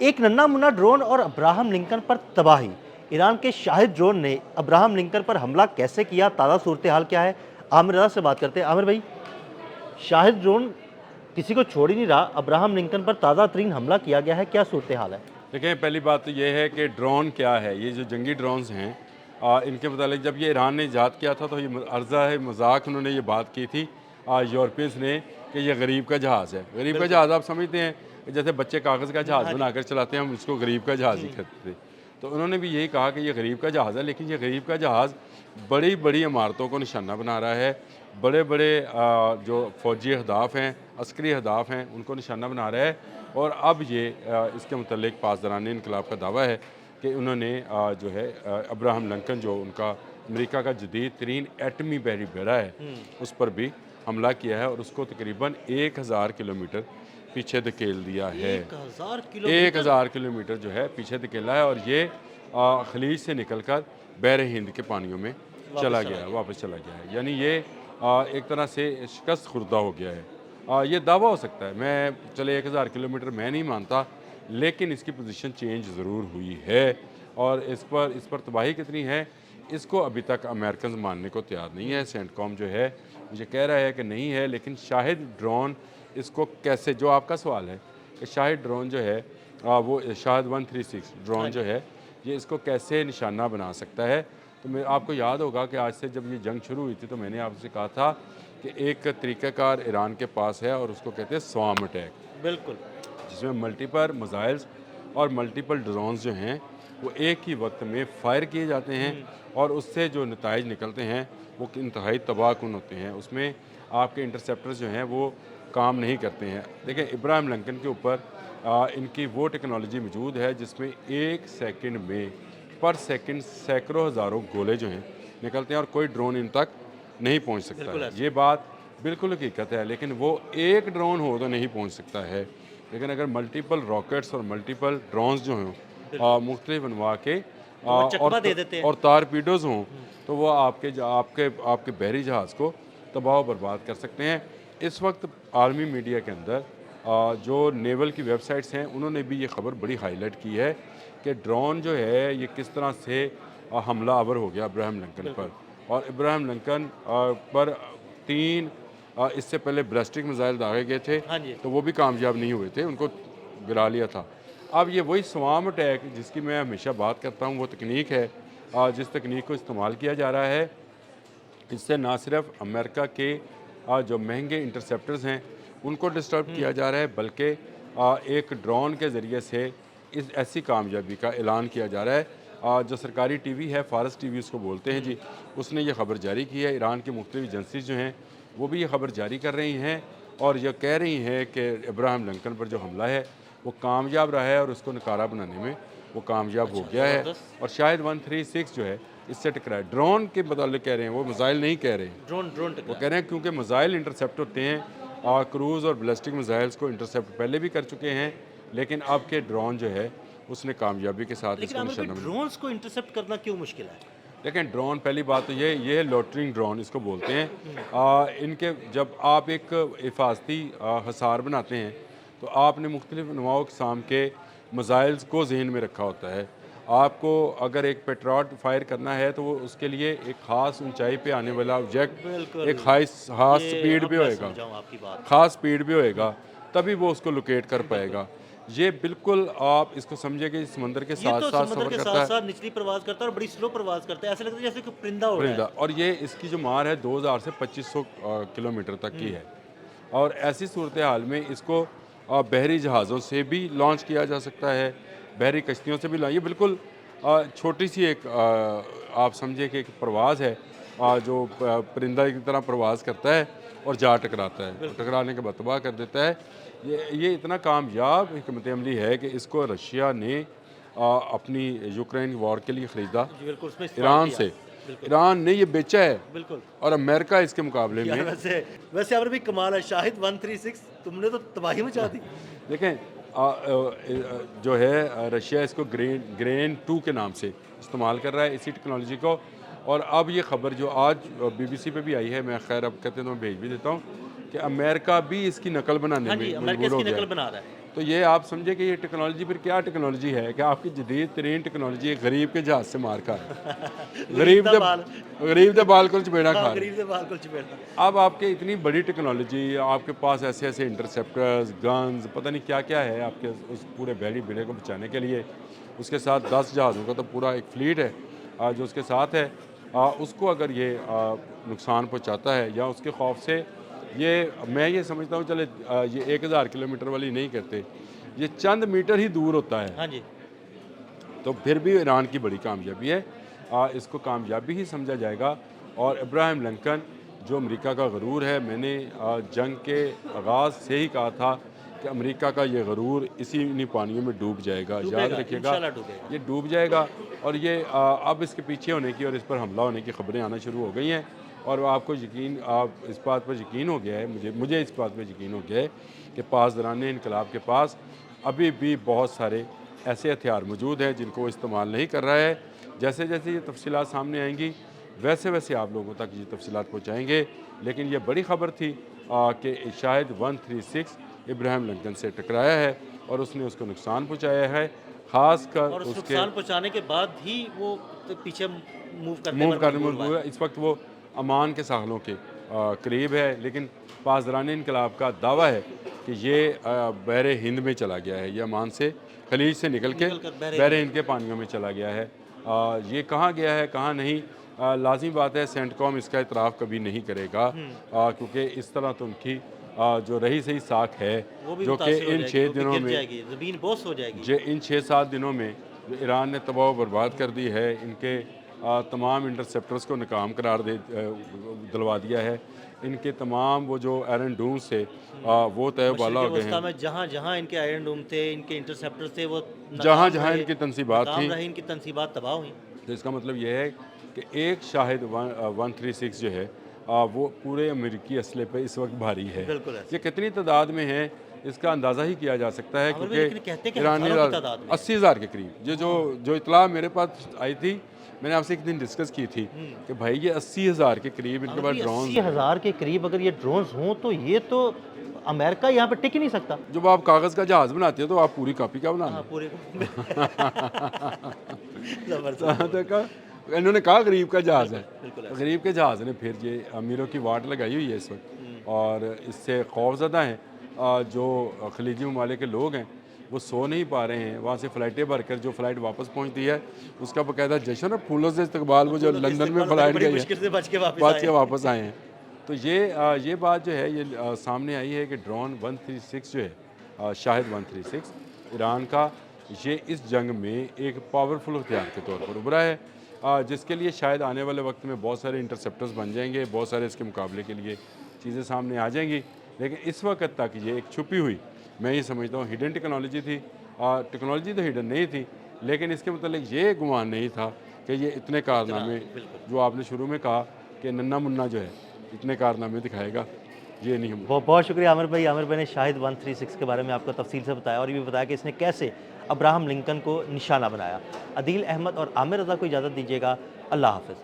एक नन्हा मुन्ना ड्रोन और अब्राहम लिंकन पर तबाही। ईरान के शाहिद ड्रोन ने अब्राहम लिंकन पर हमला कैसे किया, ताज़ा सूरत हाल क्या है? आमिर रज़ा से बात करते हैं। आमिर भाई, शाहिद ड्रोन किसी को छोड़ ही नहीं रहा, अब्राहम लिंकन पर ताज़ा तरीन हमला किया गया है, क्या सूरत हाल है? देखिए, पहली बात तो ये है कि ड्रोन क्या है। ये जो जंगी ड्रोन्स हैं, इनके मुतालिक जब ये ईरान ने ईजाद किया था तो ये अर्ज़ा है मजाक उन्होंने ये बात की थी यूरोपियंस ने कि ये गरीब का जहाज़ है। गरीब का जहाज़ आप समझते हैं कि जैसे बच्चे कागज़ का जहाज़ हाँ जी। बनाकर चलाते हैं, हम उसको गरीब का जहाज़ ही कहते थे। तो उन्होंने भी यही कहा कि ये गरीब का जहाज़ है, लेकिन ये गरीब का जहाज़ बड़ी बड़ी इमारतों को निशाना बना रहा है। बड़े बड़े जो फ़ौजी अहदाफ़ हैं, अस्करी अहदाफ़ हैं, उनको निशाना बना रहा है। और अब ये इसके मुतल्लिक पासदारान इनकलाब का दावा है कि उन्होंने जो है अब्राहम लिंकन जो उनका अमेरिका का जदीद तरीन एटमी बहरी बेड़ा है, उस पर भी हमला किया है और उसको तकरीबन 1000 किलोमीटर पीछे धकेल दिया है। 1000 किलोमीटर? 1000 किलोमीटर जो है पीछे धकेला है और ये खलीज से निकलकर बहर हिंद के पानियों में चला गया है, वापस चला गया है। यानी ये एक तरह से शिकस्त खुर्दा हो गया है। ये दावा हो सकता है, मैं चले 1000 किलोमीटर मैं नहीं मानता, लेकिन इसकी पोजीशन चेंज ज़रूर हुई है। और इस पर तबाही कितनी है, इसको अभी तक अमेरिकन मानने को तैयार नहीं है। सेंटकॉम जो है मुझे कह रहा है कि नहीं है, लेकिन शाहिद ड्रोन इसको कैसे, जो आपका सवाल है कि शाहिद ड्रोन जो है वो शाहिद 136 ड्रोन जो है, ये इसको कैसे निशाना बना सकता है। तो मैं आपको याद होगा कि आज से जब ये जंग शुरू हुई थी तो मैंने आपसे कहा था कि एक तरीक़ाकार ईरान के पास है और उसको कहते हैं स्वार्म अटैक, बिल्कुल। जिसमें मल्टीपल मिसाइल्स और मल्टीपल ड्रोन्स जो हैं वो एक ही वक्त में फ़ायर किए जाते हैं और उससे जो नताइज निकलते हैं वो इंतहाई तबाहकुन होते हैं। उसमें आपके इंटरसेप्टर्स जो हैं वो काम नहीं करते हैं। देखिए, इब्राहिम लिंकन के ऊपर इनकी वो टेक्नोलॉजी मौजूद है जिसमें 1 सेकंड में पर सेकंड सैकड़ों हज़ारों गोले जो हैं निकलते हैं और कोई ड्रोन इन तक नहीं पहुंच सकता बिल्कुल है। ऐसे। ये बात बिल्कुल हकीकत है, लेकिन वो एक ड्रोन हो तो नहीं पहुंच सकता है। लेकिन अगर मल्टीपल रॉकेट्स और मल्टीपल ड्रोन्स जो हों मुख्तलिफ बनवा के तो वो चकमा दे देते हैं। और टारपीडोज़ हों, तो वो आपके बहरी जहाज़ को तबाह व बर्बाद कर सकते हैं। इस वक्त आलमी मीडिया के अंदर जो नेवल की वेबसाइट्स हैं उन्होंने भी ये खबर बड़ी हाईलाइट की है कि ड्रोन जो है ये किस तरह से हमला आवर हो गया इब्राहिम लिंकन पर। और इब्राहिम लिंकन पर 3 इससे पहले बैलिस्टिक मिसाइल दागे गए थे, हाँ जी। तो वो भी कामयाब नहीं हुए थे, उनको गिरा लिया था। अब ये वही स्वार्म अटैक जिसकी मैं हमेशा बात करता हूँ, वो तकनीक है जिस तकनीक को इस्तेमाल किया जा रहा है। इससे ना सिर्फ अमेरिका के जो महंगे इंटरसेप्टर्स हैं उनको डिस्टर्ब किया जा रहा है, बल्कि एक ड्रोन के ज़रिए से इस ऐसी कामयाबी का ऐलान किया जा रहा है। जो सरकारी टीवी है, फारस टीवी उसको बोलते हैं जी, उसने ये खबर जारी की है। ईरान की मुख्तलिफ एजेंसीज जो हैं वो भी ये खबर जारी कर रही हैं और ये कह रही हैं कि इब्राहिम लिंकन पर जो हमला है वो कामयाब रहा है और उसको नकारा बनाने में वो कामयाब हो गया है। ज़बरदस्त। और शायद 136 जो है इससे टकराए। ड्रोन के बदले कह रहे हैं, वो मिसाइल नहीं कह रहे हैं। ड्रोन ड्रोन वो टकरा। कह रहे हैं क्योंकि मिसाइल इंटरसेप्ट होते हैं, क्रूज़ और बैलिस्टिक मिसाइल्स को इंटरसेप्ट पहले भी कर चुके हैं, लेकिन अब के ड्रोन जो है उसने कामयाबी के साथ लेकिन इसको आमिर भाई, निशाना बनाया। ड्रोन्स को इंटरसेप्ट करना क्यों मुश्किल है? लेकिन ड्रोन, पहली बात तो ये है लोटरिंग ड्रोन इसको बोलते हैं। इनके जब आप एक हिफाजती हसार बनाते हैं तो आपने मुख्तलिफ नवाओ क़िस्म के मिसाइल्स को जहन में रखा होता है। आपको अगर एक पेट्रॉट फायर करना है तो वो उसके लिए एक ख़ास ऊंचाई पे आने वाला ऑब्जेक्ट बिल्कुल। एक ख़ास ये स्पीड अब पे मैं होएगा, समझाऊँ आपकी बात। ख़ास स्पीड पे होएगा, तभी वो उसको लोकेट कर पाएगा। ये बिल्कुल आप इसको समझिए कि समंदर के ये साथ तो साथ समुद्र सफ़र के करता है साथ-साथ निचली प्रवास करता है और बड़ी स्लो प्रवास करता है। ऐसा लगता है जैसे कोई परिंदा उड़ रहा परिंदा। है। और ये इसकी जो मार है 2000 से 2500 किलोमीटर तक की है। और ऐसी सूरत हाल में इसको बहरी जहाज़ों से भी लॉन्च किया जा सकता है, बहरी कश्तियों से भी ये बिल्कुल छोटी सी एक आप समझिए कि एक परवाज़ है जो परिंदा की तरह परवाज़ करता है और जा टकराता है और टकराने के बाद तबाह कर देता है। ये इतना कामयाब हिकमत अमली है कि इसको रशिया ने अपनी यूक्रेन वॉर के लिए ख़रीदा जी, बिल्कुल, उसमें इस्तेमाल ईरान किया। से। बिल्कुल, ईरान ने ये बेचा है बिल्कुल। और अमेरिका इसके मुकाबले यार में वैसे वैसे आमिर भाई कमाल है, शाहिद 136 तुमने तो तबाही मचा दी। देखें जो है रशिया इसको ग्रेन 2 के नाम से इस्तेमाल कर रहा है इसी टेक्नोलॉजी को। और अब ये खबर जो आज बीबीसी पे भी आई है, मैं खैर अब कहते हैं तो मैं भेज भी देता हूँ कि अमेरिका भी इसकी नकल बनाने हाँ जी, में अमेरिका मजबूर हो इसकी गया नकल है। बना रहा है। तो तो ये आप समझे कि ये टेक्नोलॉजी फिर क्या टेक्नोलॉजी है कि आपकी जदीद तरीन टेक्नोलॉजी गरीब के जहाज से मार खा है। गरीब दे बाल को चपेड़ा खा रहे हैं। अब आपके इतनी बड़ी टेक्नोलॉजी, आपके पास ऐसे ऐसे इंटरसेप्टर्स, गन्स, पता नहीं क्या क्या है आपके उस पूरे बहरी बेड़े को बचाने के लिए। उसके साथ 10 जहाज़ों का तो पूरा एक फ्लीट है जो उसके साथ है। उसको अगर ये नुकसान पहुंचाता है या उसके खौफ से ये, मैं ये समझता हूँ चले ये 1000 किलोमीटर वाली नहीं करते, ये चंद मीटर ही दूर होता है। हाँ जी। तो फिर भी ईरान की बड़ी कामयाबी है। इसको कामयाबी ही समझा जाएगा। और इब्राहिम लिंकन जो अमेरिका का गरूर है, मैंने जंग के आगाज़ से ही कहा था कि अमेरिका का ये गरूर इन्हीं पानियों में डूब जाएगा। याद रखिएगा, ये डूब जाएगा। और ये अब इसके पीछे होने की और इस पर हमला होने की खबरें आना शुरू हो गई हैं। और आपको यकीन, आप इस बात पर यकीन हो गया है, मुझे इस बात पर यकीन हो गया है कि पासदारान इनकलाब के पास अभी भी बहुत सारे ऐसे हथियार मौजूद हैं जिनको वो इस्तेमाल नहीं कर रहा है। जैसे जैसे ये तफसीलात सामने आएंगी वैसे वैसे आप लोगों तक ये तफसीलात पहुँचाएँगे। लेकिन ये बड़ी ख़बर थी कि शायद 136 इब्राहिम लिंकन से टकराया है और उसने उसको नुकसान पहुँचाया है। ख़ास कर और उसके नुकसान पहुंचाने के बाद ही वो पीछे मूव करने में इस वक्त वो अमान के साहलों के करीब है। लेकिन पासदारान इनकलाब का दावा है कि ये बहर हिंद में चला गया है, ये अमान से खलीज से निकल के बहर हिंद के पानियों में चला गया है। ये कहाँ गया है कहाँ नहीं, लाजिम बात है सेंटकॉम इसका इतराफ़ कभी नहीं करेगा क्योंकि इस तरह तो उनकी जो रही सही साख है जो कि इन 6 दिनों में ज़मीन बोस हो जाएगी। जो इन 6-7 दिनों में जो ईरान ने तबाह बर्बाद कर दी है, इनके तमाम इंटरसेप्टर्स को नाकाम करार दिलवा दिया है। इनके तमाम वो जो आयरन डूम से वो तय बाला हो गए हैं। जहाँ जहाँ इनके आयरन डूम थे, इनके इंटरसेप्टर थे, वो जहाँ जहाँ इनकी तनसीबात थी, इनकी तनसीबात तबाह हुई। तो इसका मतलब ये है कि एक शाहिद 136 जो है वो पूरे अमेरिकी असले पे इस वक्त भारी है। ये कितनी तादाद में है इसका अंदाज़ा ही किया जा सकता है क्योंकि ईरानी 80,000 के करीब जो इतला मेरे पास आई थी, मैंने आपसे एक दिन डिस्कस की थी कि भाई ये 80,000 के करीब इनके पास ड्रोन, 80,000 के करीब अगर ये ड्रोन्स हों तो ये तो अमेरिका यहाँ पे टिक ही नहीं सकता। जब आप कागज़ का जहाज़ बनाते हो तो आप पूरी कॉपी का बनाते हो। इन्होंने कहा गरीब का जहाज़ है, गरीब के जहाज़ ने फिर ये अमीरों की वाट लगाई हुई है इस वक्त। और इससे खौफज़दा हैं जो खलीजी ममालिक के लोग हैं, वो सो नहीं पा रहे हैं। वहाँ से फ़्लाइटें भर कर जो फ़्लाइट वापस पहुँचती है उसका बाकायदा जश्न और फूलों से इस्तकबाल, वो जो लंदन में फ़्लाइट गई है बच के वापस आए हैं। तो ये बात जो है ये सामने आई है कि ड्रोन 136 जो है शाहिद 136 ईरान का, ये इस जंग में एक पावरफुल हथियार के तौर पर उभरा है जिसके लिए शायद आने वाले वक्त में बहुत सारे इंटरसेप्टर्स बन जाएंगे, बहुत सारे इसके मुकाबले के लिए चीज़ें सामने आ जाएंगी। लेकिन इस वक्त तक ये एक छुपी हुई, मैं ये समझता हूँ हिडन टेक्नोलॉजी थी। टेक्नोलॉजी तो हिडन नहीं थी, लेकिन इसके मतलब ये गुमान नहीं था कि ये इतने कारनामे, जो आपने शुरू में कहा कि नन्ना मुन्ना जो है इतने कारनामे दिखाएगा, ये नहीं। बहुत बहुत शुक्रिया आमिर भाई ने शाहिद 136 के बारे में आपको तफसील से बताया और ये भी बताया कि इसने कैसे अब्राहम लिंकन को निशाना बनाया। अदील अहमद और आमिर रज़ा को इजाज़त दीजिएगा। अल्लाह हाफ़िज़।